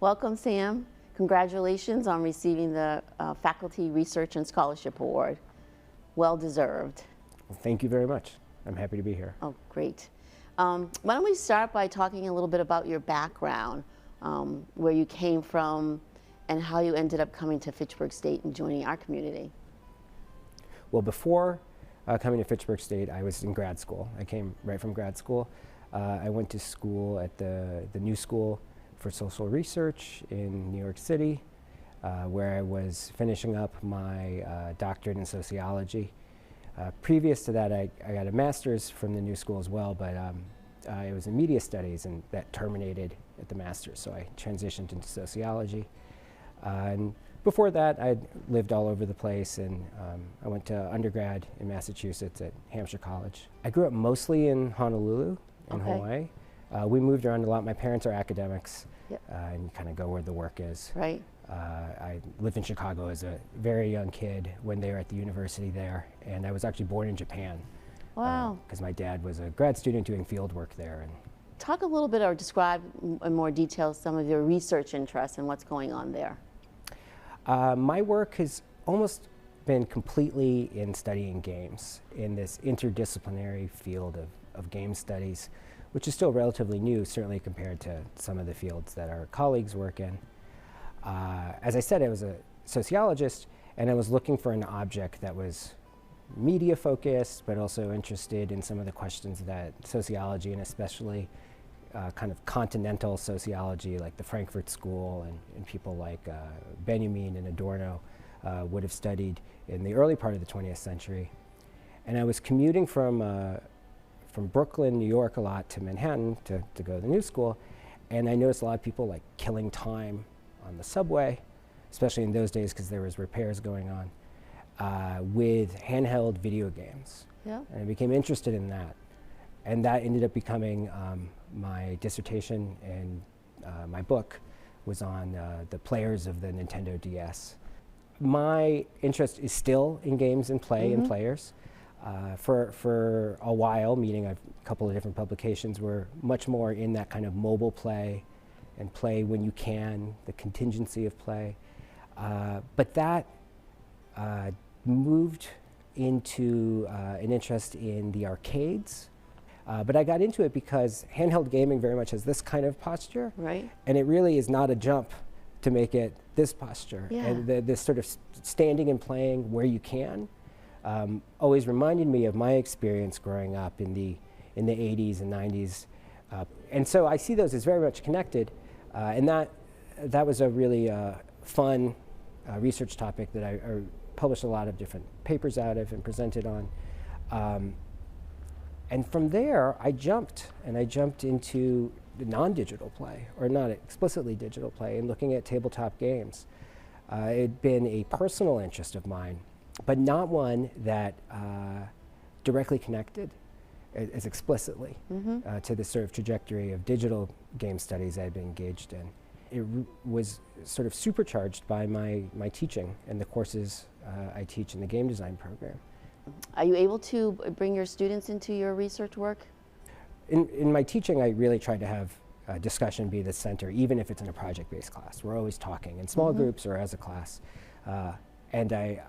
Welcome, Sam. Congratulations on receiving the Faculty Research and Scholarship Award. Well deserved. Well, thank you very much. I'm happy to be here. Oh, great. Why don't we start by talking a little bit about your background, where you came from, and how you ended up coming to Fitchburg State and joining our community. Well, before coming to Fitchburg State, I was in grad school. I came right from grad school. I went to school at the New School for Social Research in New York City, where I was finishing up my doctorate in sociology. Previous to that, I got a master's from the New School as well, but it was in media studies, and that terminated at the master's, so I transitioned into sociology. And before that, I'd lived all over the place, and I went to undergrad in Massachusetts at Hampshire College. I grew up mostly in Honolulu, in Hawaii. We moved around a lot. My parents are academics, and you kind of go where the work is. Right. I lived in Chicago as a very young kid when they were at the university there, and I was actually born in Japan. Wow. Because my dad was a grad student doing field work there. And talk a little bit, or describe in more detail some of your research interests and what's going on there. My work has almost been completely in studying games in this interdisciplinary field of game studies, which is still relatively new, certainly compared to some of the fields that our colleagues work in. As I said, I was a sociologist, and I was looking for an object that was media focused, but also interested in some of the questions that sociology, and especially kind of continental sociology, like the Frankfurt School and people like Benjamin and Adorno would have studied in the early part of the 20th century. And I was commuting from Brooklyn, New York a lot to Manhattan to go to the New School, and I noticed a lot of people like killing time on the subway, especially in those days because there was repairs going on, with handheld video games. Yeah. And I became interested in that. And that ended up becoming my dissertation, and my book was on the players of the Nintendo DS. My interest is still in games and play and players. For a while, meaning a couple of different publications, were much more in that kind of mobile play and play when you can, the contingency of play. But that moved into an interest in the arcades. But I got into it because handheld gaming very much has this kind of posture. Right. And it really is not a jump to make it this posture. Yeah. And this sort of standing and playing where you can always reminded me of my experience growing up in the 80s and 90s. And so I see those as very much connected. And that was a really fun research topic that I published a lot of different papers out of and presented on. And from there, I jumped into the non-digital play, or not explicitly digital play, and looking at tabletop games. It had been a personal interest of mine, but not one that directly connected as explicitly to the sort of trajectory of digital game studies I had been engaged in. It was sort of supercharged by my teaching and the courses I teach in the game design program. Are you able to bring your students into your research work? In my teaching, I really try to have discussion be the center, even if it's in a project-based class. We're always talking in small groups or as a class. And I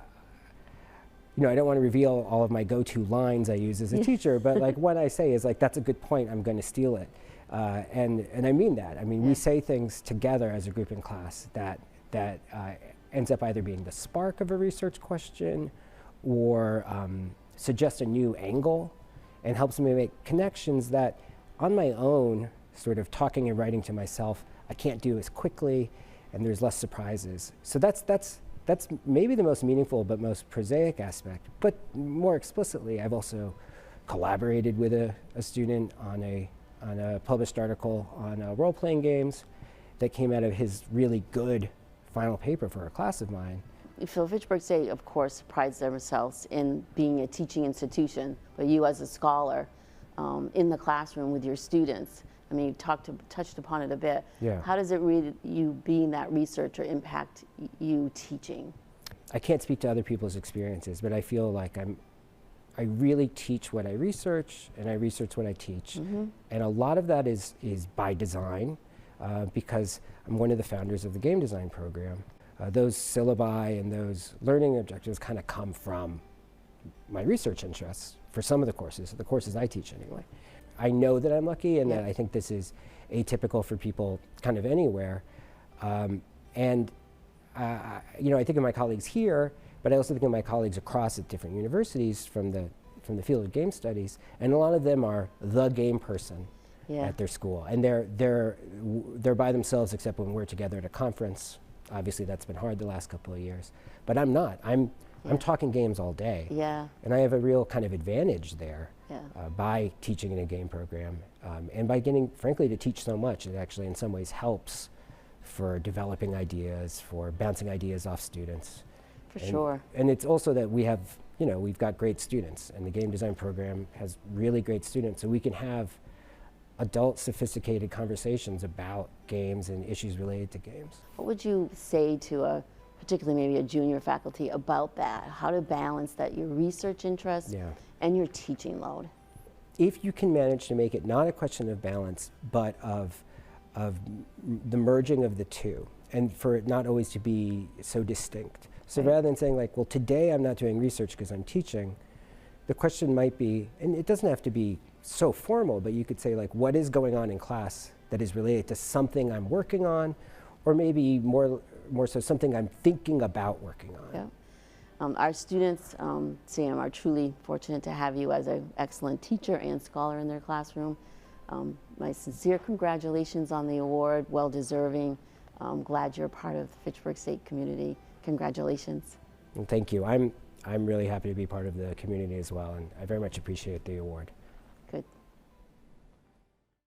don't want to reveal all of my go-to lines I use as a teacher, but like what I say is like, that's a good point, I'm going to steal it. And I mean that. I mean, we say things together as a group in class that ends up either being the spark of a research question or suggests a new angle and helps me make connections that on my own, sort of talking and writing to myself, I can't do as quickly, and there's less surprises. So that's maybe the most meaningful but most prosaic aspect. But more explicitly, I've also collaborated with a student on a published article on role-playing games that came out of his really good final paper for a class of mine. So Fitchburg State, of course, prides themselves in being a teaching institution, but you as a scholar in the classroom with your students, I mean, you touched upon it a bit. Yeah. How does it really, you being that researcher, impact you teaching? I can't speak to other people's experiences, but I feel like I really teach what I research, and I research what I teach. And a lot of that is by design. because I'm one of the founders of the game design program. Those syllabi and those learning objectives kind of come from my research interests for some of the courses I teach anyway. I know that I'm lucky and that I think this is atypical for people kind of anywhere. You know, I think of my colleagues here, but I also think of my colleagues across at different universities from the field of game studies, and a lot of them are the game person at their school, and they're by themselves except when we're together at a conference. Obviously, that's been hard the last couple of years, but I'm not. I'm talking games all day, and I have a real kind of advantage there by teaching in a game program, and by getting, frankly, to teach so much. It actually, in some ways, helps for developing ideas, for bouncing ideas off students. For sure. And it's also that we have, you know, we've got great students, and the game design program has really great students, so we can have adult, sophisticated conversations about games and issues related to games. What would you say to particularly maybe a junior faculty about that? How to balance that, your research interest and your teaching load? If you can manage to make it not a question of balance, but of the merging of the two, and for it not always to be so distinct. So rather than saying like, well, today I'm not doing research because I'm teaching, the question might be, and it doesn't have to be so formal, but you could say like, what is going on in class that is related to something I'm working on, or maybe more so something I'm thinking about working on. Our students, Sam, are truly fortunate to have you as an excellent teacher and scholar in their classroom. My sincere congratulations on the award, well deserving. I'm glad you're a part of the Fitchburg State community. Congratulations. And thank you. I'm really happy to be part of the community as well, and I very much appreciate the award.